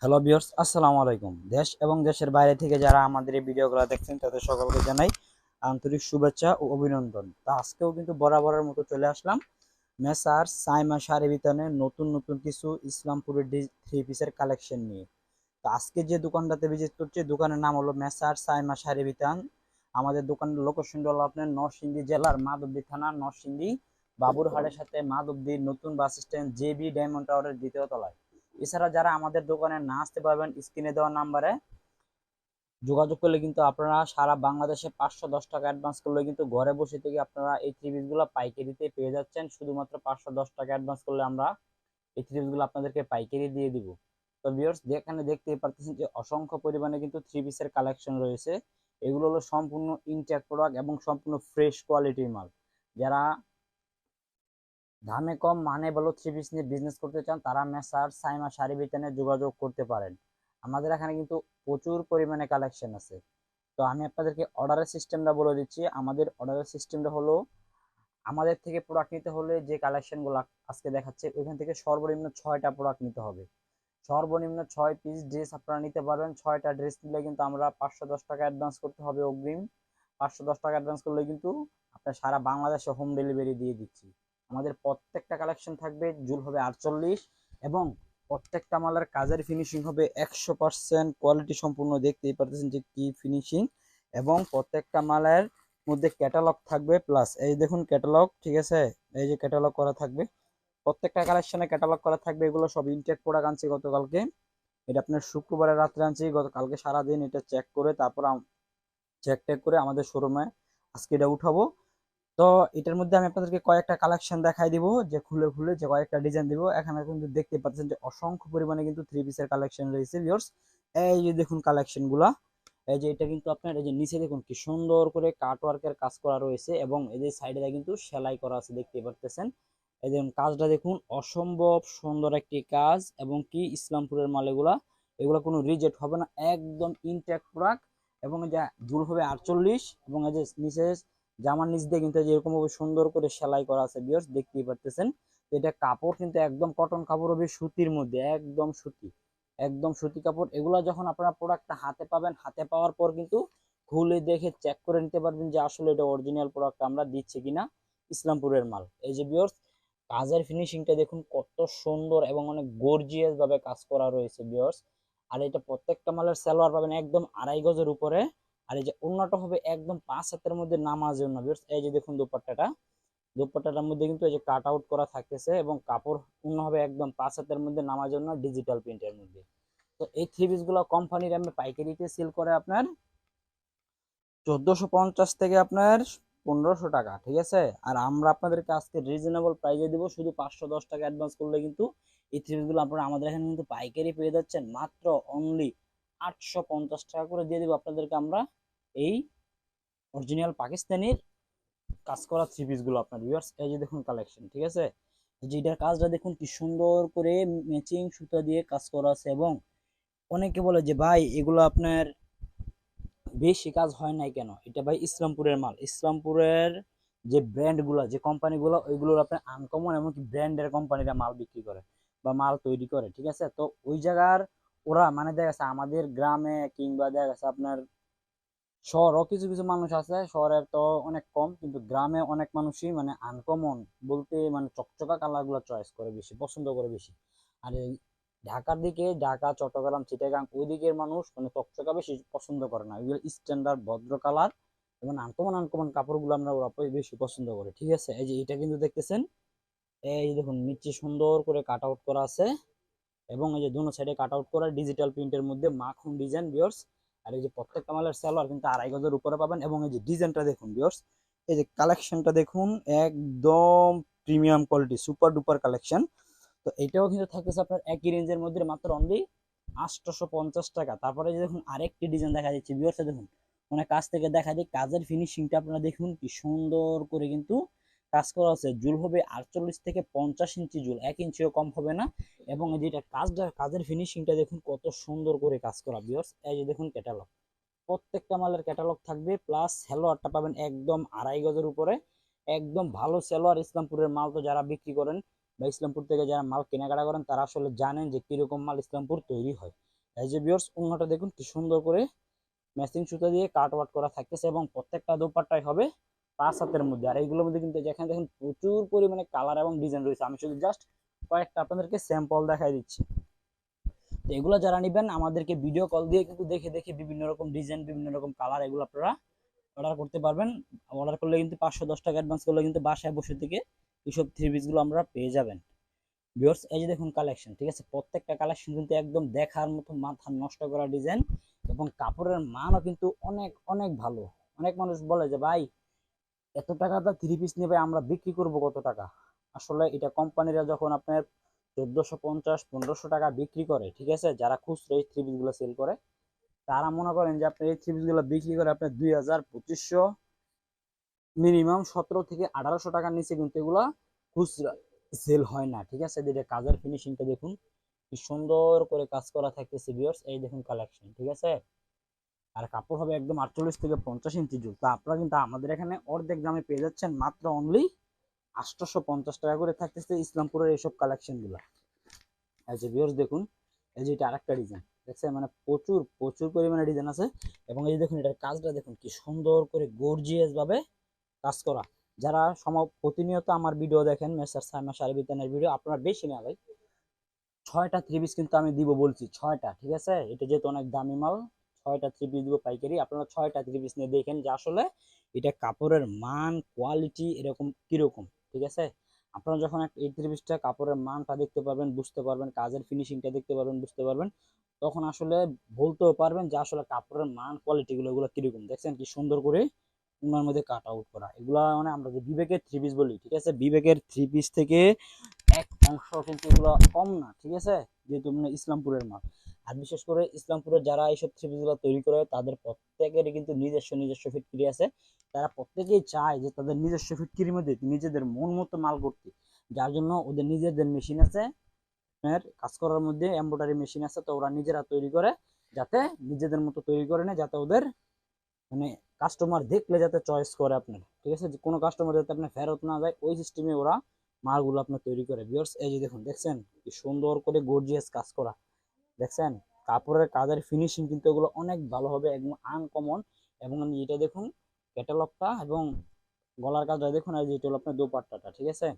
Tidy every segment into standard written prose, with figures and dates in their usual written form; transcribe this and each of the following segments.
Hello viewers, আসসালামু আলাইকুম। দেশ এবং দেশের বাইরে থেকে যারা আমাদের এই ভিডিওগুলো দেখছেন তাদের সকলকে জানাই আন্তরিক শুভেচ্ছা ও অভিনন্দন। তো আজকেও কিন্তু বরাবরের মতো চলে আসলাম মেসার সাইমা শাড়ি বিতানে নতুন নতুন কিছু ইসলামপুরের থ্রি পিসের কালেকশন নিয়ে। তো আজকে যে দোকানটাতে ভিজিট করছি দোকানের নাম হলো মেসার সাইমা শাড়ি বিতান। আমাদের দোকানের লোকেশনটা হলো আপনার নরসিংদী জেলার মাধবদী থানা নরসিংদী বাবুরহাটের সাথে মাধবদীর নতুন বাস স্ট্যান্ড জেবি ডায়মন্ড টাওয়ারের দ্বিতীয় তলায়। এছাড়া যারা আমাদের দোকানে না আসতে পারবেন স্ক্রিনে দেওয়া নাম্বারে যোগাযোগ করলে কিন্তু আপনারা সারা বাংলাদেশে 510 টাকা অ্যাডভান্স করলে কিন্তু ঘরে বসে থেকে আপনারা এই থ্রি পিসগুলো পাইকারিতে পেয়ে যাচ্ছেন। শুধুমাত্র 510 টাকা অ্যাডভান্স করলে আমরা এই থ্রি পিসগুলো আপনাদেরকে পাইকারি দিয়ে দিব। তো ভিউয়ার্স, যেখানে দেখতেই পারতেছেন যে অসংখ্য পরিমাণে কিন্তু থ্রি পিসের কালেকশন রয়েছে। এগুলো হলো সম্পূর্ণ ইনটেক প্রোডাক্ট এবং সম্পূর্ণ ফ্রেশ কোয়ালিটির মাল। যারা দামে কম মানে ভালো থ্রি পিস নিয়ে বিজনেস করতে চান তারা মেসার সাইমা শাড়ি বিতানে যোগাযোগ করতে পারেন। আমাদের এখানে কিন্তু প্রচুর পরিমাণে কালেকশন আছে। তো আমি আপনাদেরকে অর্ডারের সিস্টেমটা বলে দিচ্ছি। আমাদের অর্ডারের সিস্টেমটা হলো, আমাদের থেকে প্রোডাক্ট নিতে হলে যে কালেকশনগুলো আজকে দেখাচ্ছে ওইখান থেকে সর্বনিম্ন 6টা প্রোডাক্ট নিতে হবে। সর্বনিম্ন 6 পিস ড্রেস আপনারা নিতে পারবেন। 6টা ড্রেস নিলে কিন্তু আমরা 510 টাকা অ্যাডভান্স করতে হবে অগ্রিম। 510 টাকা অ্যাডভান্স করলে কিন্তু আপনার সারা বাংলাদেশে হোম ডেলিভারি দিয়ে দিচ্ছি। আমাদের প্রত্যেকটা কালেকশন থাকবে, জুল হবে 48 এবং প্রত্যেকটা মালের কাজের ফিনিশিং হবে 100% কোয়ালিটি সম্পূর্ণ। দেখতেই পারতেছেন যে কি ফিনিশিং, এবং প্রত্যেকটা মালের মধ্যে ক্যাটালগ থাকবে। প্লাস এই দেখুন ক্যাটালগ, ঠিক আছে, এই যে ক্যাটালগ করা থাকবে, প্রত্যেকটা কালেকশনে ক্যাটালগ করা থাকবে। এগুলো সব ইনটেক প্রোডাক্ট আনছি গতকালকে। এটা আপনার শুক্রবারের রাত্রে আনছি, গতকালকে সারাদিন এটা চেক করে তারপর চেক টেক করে আমাদের শোরুমে আজকে এটা উঠাবো। তো এটার মধ্যে আমি আপনাদেরকে কয়েকটা কালেকশন দেখাই দিব, যে খুলে খুলে যে কয়েকটা ডিজাইন দিব। এখানে কিন্তু দেখতে পাচ্ছেন যে অসংখ্য পরিমাণে কিন্তু থ্রি পিসের কালেকশন রয়েছে ভিউয়ার্স। এই যে দেখুন কালেকশন গুলা, এই যে এটা কিন্তু আপনার এই যে নিচে দেখুন কি সুন্দর করে কাট ওয়ার্কের কাজ করা রয়েছে, এবং এই যে সাইডে কিন্তু সেলাই করা আছে, দেখতে পারতেছেন। এই যে কাজটা দেখুন, অসম্ভব সুন্দর একটি কাজ, এবং কি ইসলামপুরের মাল এগুলা। এগুলা কোনো রিজেক্ট হবে না, একদম ইনটেক প্রোডাক্ট। এবং এই যে জুল হবে 48, এবং এই যে নিচে জামার নিচ দিয়ে কিন্তু এরকম ভাবে সুন্দর করে সেলাই করা আছে ভিউয়ার্স, দেখতেই পারতেছেন। এটা কাপড় কিন্তু একদম কটন কাপড় হবে, সুতির মধ্যে, একদম সুতি, একদম সুতি কাপড়। এগুলা যখন আপনারা প্রোডাক্টটা হাতে পাবেন, হাতে পাওয়ার পর কিন্তু খুলে দেখে চেক করে নিতে পারবেন যে আসলে এটা অরিজিনাল প্রোডাক্ট আমরা দিচ্ছি কিনা, ইসলামপুরের মাল। এই যে ভিউয়ার্স, কাজের ফিনিশিংটা দেখুন কত সুন্দর এবং অনেক গর্জিয়াস ভাবে কাজ করা রয়েছে ভিউয়ার্স। আর এটা প্রত্যেকটা মালের সালোয়ার পাবেন একদম 2.5 গজের উপরে। আর এই যে ওন্নাটা হবে একদম 5 হাতের মধ্যে নামাজের ওন্না ভিউয়ার্স। এই যে দেখুন দুপাট্টাটা, দুপাট্টাটার মধ্যে কিন্তু এই যে কাট আউট করা থাকতেছে, এবং কাপড় ওন্না হবে একদম 5 হাতের মধ্যে নামাজের ওন্না, ডিজিটাল প্রিন্টের মধ্যে। তো এই থ্রি পিস গুলো কোম্পানির আমি পাইকারিতে সেল করে আপনার 1450 থেকে আপনার 1500 টাকা, ঠিক আছে। আর আমরা আপনাদেরকে আজকে রিজনেবল প্রাইসে দিব, শুধু 510 টাকা অ্যাডভান্স করলে কিন্তু এই থ্রি পিস গুলো আপনারা আমাদের এখানে কিন্তু পাইকারি পেয়ে যাচ্ছেন মাত্র অনলি 850 টাকা করে দিয়ে দিব আপনাদেরকে আমরা এই অরিজিনাল পাকিস্তানির কাজ করা থ্রি পিস গুলো আপনার ভিউয়ার্স। এই যে দেখুন কালেকশন, ঠিক আছে, যে এটার কাজটা দেখুন কি সুন্দর করে ম্যাচিং সুতা দিয়ে কাজ করা আছে। এবং অনেকে বলে যে ভাই এগুলো আপনার বেশি কাজ হয় নাই কেন, এটা ভাই ইসলামপুরের মাল। ইসলামপুরের যে ব্র্যান্ড গুলা, যে কোম্পানি গুলো, ওইগুলোর আপনার আনকমন এমনকি ব্র্যান্ডের কোম্পানিরা মাল বিক্রি করে বা মাল তৈরি করে, ঠিক আছে। তো ওই জায়গার ওরা মানে দেখা গেছে আমাদের গ্রামে কিংবা দেখা গেছে আপনার শহরও কিছু কিছু মানুষ আছে, শহরের তো অনেক কম, কিন্তু গ্রামে অনেক মানুষই মানে আনকমন বলতে মানে চকচকা কালার গুলো চয়েস করে, বেশি পছন্দ করে বেশি। আর এই ঢাকার দিকে, ঢাকা চট্টগ্রাম চিটাগাং ওই দিকের মানুষ মানে চকচকা বেশি পছন্দ করে না, ওইগুলো স্ট্যান্ডার্ড ভদ্র কালার এবং আনকমন আনকমন কাপড়গুলো আমরা ওরা বেশি পছন্দ করে, ঠিক আছে। এই যে এটা কিন্তু দেখতেছেন, এই যে দেখুন নিচে সুন্দর করে কাট আউট করা আছে, এবং এই যে দুনো সাইডে কাট আউট করা ডিজিটাল প্রিন্টের মধ্যে মাখন ডিজাইন ভিউয়ার্স। আর এই যে প্রত্যেকটা মালের সালোয়ার কিন্তু 2.5 গজের উপরে পাবেন। এবং এই যে ডিজাইনটা দেখুন ভিউয়ার্স, এই যে কালেকশনটা দেখুন, একদম premium quality, super duper collection. তো এটাও কিন্তু থাকতেছে আপনার একই রেঞ্জের মধ্যে মাত্র অনলি 850 টাকা। তারপরে যে দেখুন আরেকটি ডিজাইন দেখা যাচ্ছে ভিউয়ার্স, দেখুন মানে কাছ থেকে দেখা যায়, কাজের ফিনিশিংটা আপনারা দেখুন কি সুন্দর করে কিন্তু কাজ করা আছে। জুল হবে 48 থেকে 50 ইঞ্চি জুল, 1 ইঞ্চিও কম হবে না। এবং যেটা কাজটা, কাজের ফিনিশিংটা দেখুন কত সুন্দর করে কাজ করা ভিউয়ার্স। এই যে দেখুন ক্যাটালগ, প্রত্যেকটা মালের ক্যাটালগ থাকবে, প্লাস সালোয়ারটা পাবেন একদম 2.5 গজের উপরে, একদম ভালো সালোয়ার। ইসলামপুরের মাল তো যারা বিক্রি করেন বা ইসলামপুর থেকে যারা মাল কেনাকাটা করেন তারা আসলে জানেন যে কিরকম মাল ইসলামপুর তৈরি হয়। এই যে ভিউয়ার্স ওড়নাটা দেখুন কি সুন্দর করে ম্যাচিং সুতা দিয়ে কাট ওয়াট করা থাকতেছে, এবং প্রত্যেকটা দোপাট্টাই হবে 5 হাতের মধ্যে। আর এইগুলোর মধ্যে কিন্তু যেখানে দেখেন প্রচুর পরিমাণে কালার এবং ডিজাইন রয়েছে, আমি শুধু জাস্ট কয়েকটা আপনাদেরকে স্যাম্পল দেখাই দিচ্ছি। তো এগুলো যারা নেবেন আমাদেরকে ভিডিও কল দিয়ে কিন্তু দেখে দেখে বিভিন্ন রকম ডিজাইন, বিভিন্ন রকম কালার এগুলো আপনারা অর্ডার করতে পারবেন। অর্ডার করলে কিন্তু 510 টাকা অ্যাডভান্স করলে কিন্তু বাসায় বসে থেকে এইসব থ্রি পিস গুলো আমরা পেয়ে যাবেন। ভিউয়ার্স এই যে দেখুন কালেকশন, ঠিক আছে, প্রত্যেকটা কালেকশন কিন্তু একদম দেখার মতো মাথা নষ্ট করা ডিজাইন, এবং কাপড়ের মানও কিন্তু অনেক অনেক ভালো। অনেক মানুষ বলে যে ভাই এত টাকা দা থ্রি পিস নেবে, আমরা বিক্রি করব কত টাকা? আসলে এটা কোম্পানিরা যখন আপনার 1450 1500 টাকা বিক্রি করে, ঠিক আছে, যারা খুচরো এই থ্রি পিস গুলো সেল করে, তারা মনে করেন যে আপনি এই থ্রি পিস গুলো বিক্রি করে আপনার 2000 2500, মিনিমাম 17 থেকে 1800 টাকার নিচে কিন্তু এগুলা খুচরা সেল হয় না, ঠিক আছে। এটা কাজের ফিনিশিংটা দেখুন কি সুন্দর করে কাজ করা থাকতেছে ভিউয়ার্স, এই দেখুন কালেকশন, ঠিক আছে। আর কাপড় হবে একদম 48 থেকে 50 ইঞ্চি জুল। তো আপনারা কিন্তু আমাদের এখানে অর্ধেক দামে পেয়ে যাচ্ছেন, মাত্র অনলি 850 টাকা করে থাকতেছে ইসলামপুরের এইসব কালেকশন গুলা। এই যে ভিউয়ার্স দেখুন, এই যে এটা আরেকটা ডিজাইন দেখছেন, মানে প্রচুর প্রচুর পরিমাণে ডিজাইন আছে, এবং এই যে দেখুন এটার কাজটা দেখুন কি সুন্দর করে গর্জিয়াস ভাবে কাজ করা। যারা প্রতিনিয়ত আমার ভিডিও দেখেন, মেসার সাইমা শাড়ি বিতানের ভিডিও, আপনারা বেশি না ভাই, 6টা থ্রি পিস কিন্তু আমি দিব বলছি, 6টা, ঠিক আছে। এটা যেহেতু অনেক দামি মাল, 6টা থ্রি পিস দিব পাইকারি। আপনারা 6টা থ্রি পিস নিয়ে দেখেন যে আসলে এটা কাপড়ের মান কোয়ালিটি এরকম কিরকম, ঠিক আছে। আপনারা যখন এই থ্রি পিসটা কাপড়ের মানটা দেখতে পারবেন, বুঝতে পারবেন, কাজের ফিনিশিংটা দেখতে পারবেন, বুঝতে পারবেন, তখন আসলে বলতেও পারবেন যে আসলে কাপড়ের মান কোয়ালিটি গুলো এগুলো কিরকম। দেখছেন কি সুন্দর করে উনার মধ্যে কাট আউট করা, এগুলা মানে আমরা যে বিবেকের থ্রি পিস বলি, ঠিক আছে, বিবেকের থ্রি পিস থেকে এক অংশ কিন্তু এগুলো কম না, ঠিক আছে, যেহেতু মানে ইসলামপুরের মাল। আর বিশেষ করে ইসলামপুরের যারা এইসব থ্রি পিস গুলো তৈরি করে তাদের প্রত্যেকেরই কিন্তু নিজস্ব নিজস্ব ফ্যাক্টরি আছে। তারা প্রত্যেকেই চায় যে তাদের নিজস্ব ফ্যাক্টরির মধ্যে নিজেদের মন মতো মাল করতে, যার জন্য ওদের নিজেদের মেশিন আছে, কাজ করার মধ্যে এমব্রয়ডারি মেশিন আছে, তো ওরা নিজেরা তৈরি করে, যাতে নিজেদের মতো তৈরি করে নেয়, যাতে ওদের মানে কাস্টমার দেখলে যাতে চয়েস করে আপনার, ঠিক আছে, যে কোনো কাস্টমার যাতে আপনার ফেরত না যায়, ওই সিস্টেমে ওরা মালগুলো আপনার তৈরি করে। ভিউয়ার্স এই যে দেখুন, দেখছেন কি সুন্দর করে গর্জিয়াস কাজ করা, দেখছেন কাপড়ের কাজের ফিনিশিং কিন্তু এগুলো অনেক ভালো হবে, একদম আনকমন। এবং এটা দেখুন ক্যাটালগটা, এবং গলার কাজটা দেখুন, আর যেটা হলো আপনার দোপাট্টাটা, ঠিক আছে।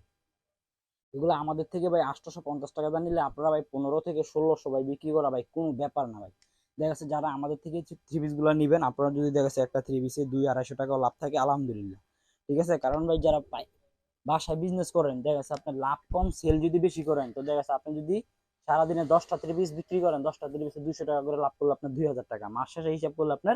এগুলো আমাদের থেকে ভাই 850 টাকা দাম নিলে আপনারা ভাই 1500 থেকে 1600 ভাই বিক্রি করা ভাই কোনো ব্যাপার না ভাই। দেখা যাচ্ছে যারা আমাদের থেকে থ্রি পিস গুলো নিবেন, আপনারা যদি দেখা যাচ্ছে একটা থ্রি পিসে 200-250 টাকা লাভ থাকে, আলহামদুলিল্লাহ, ঠিক আছে। কারণ ভাই যারা পাই বাসায় বিজনেস করেন, দেখা যাচ্ছে আপনার লাভ কম, সেল যদি বেশি করেন, তো দেখা যাচ্ছে আপনি যদি সারাদিনে 10টা থ্রি পিস বিক্রি করেন, 10টা থ্রি পিসে 200 টাকা করে লাভ করলে আপনার 2000 টাকা, মাস শেষে হিসাব করলে আপনার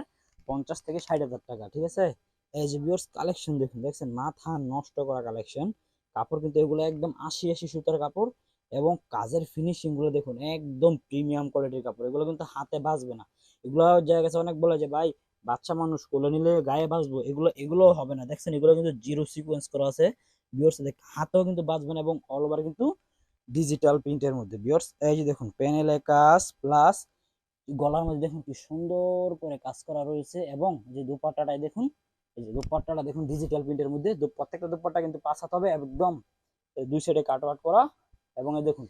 50 থেকে 60 হাজার টাকা, ঠিক আছে। এই যে ভিউয়ার্স কালেকশন দেখুন, দেখছেন মাথা নষ্ট করা কালেকশন। কাপড় কিন্তু এগুলো একদম 80 সুতার কাপড়, এবং কাজের ফিনিশিং গুলো দেখুন একদম প্রিমিয়াম কোয়ালিটির কাপড়, এগুলো কিন্তু হাতে বাজবে না। এগুলো জায়গা গেছে অনেক বলে যে ভাই বাচ্চা মানুষ কোলে নিলে গায়ে বাজবো, এগুলো এগুলো হবে না, দেখছেন এগুলো কিন্তু জিরো সিকোয়েন্স করা আছে ভিউয়ার্স, দেখ হাতেও কিন্তু বাজবে না, এবং অল ওভার কিন্তু ডিজিটাল প্রিন্টের মধ্যে ভিউয়ার্স। এই যে দেখুন প্যানেলে কাজ প্লাস গলার মধ্যে দেখুন কি সুন্দর করে কাজ করা রয়েছে, এবং যে দুপাট্টাটাই দেখুন, এই যে দুপাট্টাটা দেখুন ডিজিটাল প্রিন্টের মধ্যে, প্রত্যেকটা দুপাট্টা কিন্তু 5 হাত হবে একদম, দুই সাইডে কাটওয়ার্ক করা। এবং এই দেখুন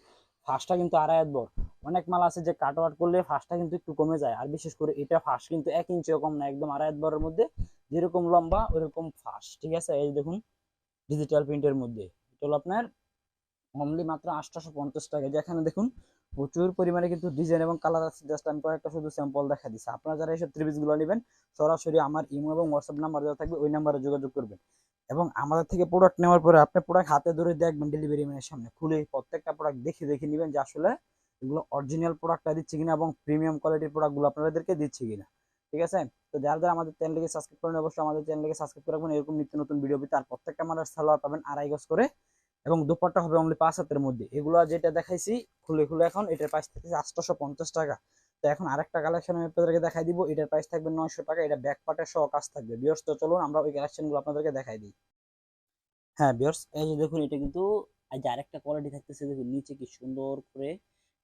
ফাঁসটা কিন্তু 2.5 হাত বড়। অনেক মাল আছে যে কাটওয়ার্ক করলে ফাঁসটা কিন্তু একটু কমে যায়, আর বিশেষ করে এটা ফাঁস কিন্তু 1 ইঞ্চিও কম না, একদম 2.5 হাত বড়ের মধ্যে যেরকম লম্বা ওইরকম ফাঁস, ঠিক আছে। এই দেখুন ডিজিটাল প্রিন্টের মধ্যে এটা হলো আপনার অনলি মাত্র 850 টাকা। যেখানে দেখুন প্রচুর পরিমাণে কিন্তু ডিজাইন এবং কালার আছে, জাস্ট আমি কয়েকটা শুধু স্যাম্পল দেখা দিচ্ছি। আপনারা যারা এইসব থ্রি পিস গুলো নেবেন, সরাসরি আমার ইমো এবং হোয়াটসঅ্যাপ নাম্বার দেওয়া থাকবে, ওই নাম্বারে যোগাযোগ করবেন। এবং আমাদের থেকে প্রোডাক্ট নেওয়ার পরে আপনি প্রোডাক্ট হাতে ধরে দেখবেন, ডেলিভারি ম্যানের সামনে খুলে প্রত্যেকটা প্রোডাক্ট দেখে দেখে নেবেন যে আসলে এগুলো অরিজিনাল প্রোডাক্টটা দিচ্ছে কিনা, এবং প্রিমিয়াম কোয়ালিটির প্রোডাক্টগুলো আপনাদেরকে দিচ্ছে কিনা, ঠিক আছে। তো যারা যারা আমাদের চ্যানেলকে সাবস্ক্রাইব করেন, অবশ্যই আমাদের চ্যানেলকে সাবস্ক্রাইব করে রাখবেন, এরকম নিত্য নতুন ভিডিও পেতে। আর প্রত্যেকটা মালের সালোয়ার পাবেন 2.5 গজ করে, এবং দুপাট্টা হবে অনলি 5 হাতের মধ্যে। এগুলো যেটা দেখাইছি খুলে খুলে এখন এটার প্রাইস থাকছে 850 টাকা। তো এখন আরেকটা কালেকশন আমি আপনাদেরকে দেখাই দিব, এটার প্রাইস থাকবে 900 টাকা, এটা ব্যাক পার্টের সহ কাজ থাকবে ভিউয়ার্স। তো চলুন আমরা ওই কালেকশন গুলো আপনাদেরকে দেখাই দিই। হ্যাঁ ভিউয়ার্স এই যে দেখুন এটা কিন্তু এই যে আরেকটা কোয়ালিটি থাকতেছে, দেখুন নিচে কি সুন্দর করে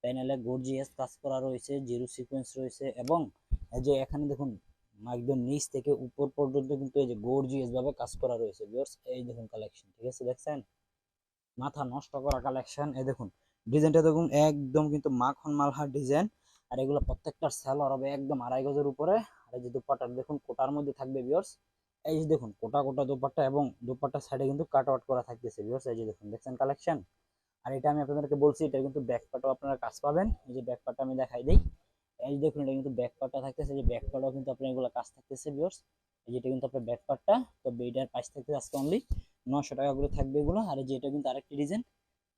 প্যানেলে গর্জিয়াস কাজ করা রয়েছে, জিরো সিকোয়েন্স রয়েছে, এবং এই যে এখানে দেখুন একদম নিচ থেকে উপর পর্যন্ত কিন্তু এই যে গর্জিয়াস ভাবে কাজ করা রয়েছে ভিউয়ার্স। এই দেখুন কালেকশন, ঠিক আছে, দেখছেন মাথা নষ্ট করা কালেকশন। এই দেখুন ডিজাইনটা দেখুন একদম কিন্তু মাখন মালহার ডিজাইন, আর এগুলো প্রত্যেকটার সেলর হবে একদম 2.5 গজের উপরে। আর এই যে দুপাট্টা দেখুন কোটার মধ্যে থাকবে ভিউয়ার্স, এই যে দেখুন কোটা কোটা দুপাট্টা, এবং দুপাট্টার সাইডে কিন্তু কাট আউট করা থাকতেছে ভিউয়ার্স। এই যে দেখুন, দেখছেন কালেকশন। আর এটা আমি আপনাদেরকে বলছি, এটা কিন্তু ব্যাক পার্টও আপনারা কাজ পাবেন। এই যে ব্যাক পার্টটা আমি দেখাই দিই, এই যে দেখুন এটা কিন্তু ব্যাক পার্টটা থাকতেছে, যে ব্যাক পার্টও কিন্তু আপনার এগুলো কাজ থাকতেছে ভিউয়ার্স। এই যে এটা কিন্তু আপনার ব্যাক পার্টটা, তো এইটার প্রাইস থাকতেছে আজকে অনলি 900 টাকা করে থাকবে এগুলো। আর এই যে এটা কিন্তু আরেকটি ডিজাইন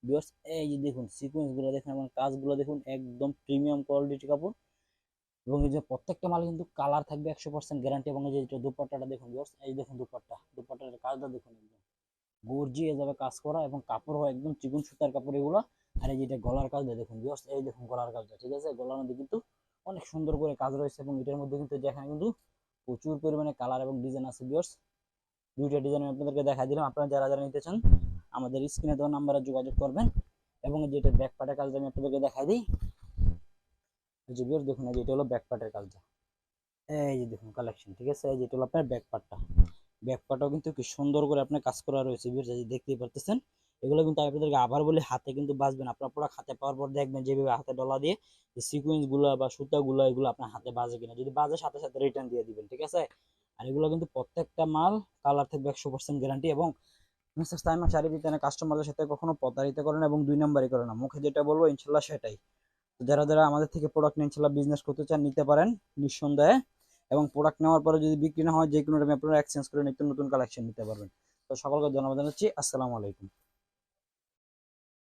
ভিউয়ার্স, এই যে দেখুন সিকোয়েন্স গুলো দেখুন এবং কাজগুলো দেখুন, একদম প্রিমিয়াম কোয়ালিটি কাপড়। এবং এই যে প্রত্যেকটা মাল কিন্তু কালার থাকবে 100% গ্যারান্টি। এবং এই যে এটা দুপাট্টাটা দেখুন ভিউয়ার্স, এই দেখুন দুপাট্টার কাজটা দেখুন, একদম গর্জিয়াস ভাবে কাজ করা, এবং কাপড় হয় একদম চিকন সুতার কাপড় এগুলো। আর এই যেটা গলার কাজটা দেখুন ভিউয়ার্স, এই দেখুন গলার কাজটা, ঠিক আছে, গলার মধ্যে কিন্তু অনেক সুন্দর করে কাজ রয়েছে। এবং এটার মধ্যে কিন্তু যেখানে কিন্তু প্রচুর পরিমাণে কালার এবং ডিজাইন আছে ভিউয়ার্স। দুইটা ডিজাইন আমি আপনাদেরকে দেখাই দিলাম, আপনারা যারা যারা নিতে চান আমাদের স্ক্রিনে দেওয়া নাম্বারে যোগাযোগ করবেন। এবং এই যে এটা ব্যাক পার্টের কাজটা আমি আপনাদেরকে দেখাই দিই, এই যে ভিউয়ার্স দেখুন, এই যে এটা হলো ব্যাক পার্টের কাজটা, এই যে দেখুন কালেকশন, ঠিক আছে। এই যে এটা হলো আপনার ব্যাক পার্টটা, ব্যাক পার্টটাও কিন্তু কি সুন্দর করে আপনার কাজ করা রয়েছে ভিউয়ার্স, এই যে দেখতেই পারতেছেন। এগুলো কিন্তু আপনাদেরকে আবার বলি, হাতে কিন্তু বাজবেন, আপনার প্রোডাক্ট হাতে পাওয়ার পর দেখবেন যেভাবে হাতে ডলা দিয়ে সিকোয়েন্স গুলা বা সুতা গুলা এগুলো আপনার হাতে বাজে কিনা, যদি বাজে সাথে সাথে রিটার্ন দিয়ে দিবেন, ঠিক আছে। আর এগুলো কিন্তু প্রত্যেকটা মাল কালার থাকবে 100% গ্যারান্টি। এবং মিস্টার সাইমা শাড়ি বিতানে কাস্টমারদের সাথে কখনো প্রতারিত করে না এবং দুই নাম্বারই করে না, মুখে যেটা বলবো ইনশাল্লাহ সেটাই। তো যারা যারা আমাদের থেকে প্রোডাক্ট নিয়ে ইনশাল্লাহ বিজনেস করতে চান নিতে পারেন নিঃসন্দেহে। এবং প্রোডাক্ট নেওয়ার পরে যদি বিক্রি না হয়, যে কোনো টাইমে আপনারা এক্সচেঞ্জ করে নিত্য নতুন কালেকশন নিতে পারবেন। তো সকলকে ধন্যবাদ জানাচ্ছি, আসসালামু আলাইকুম।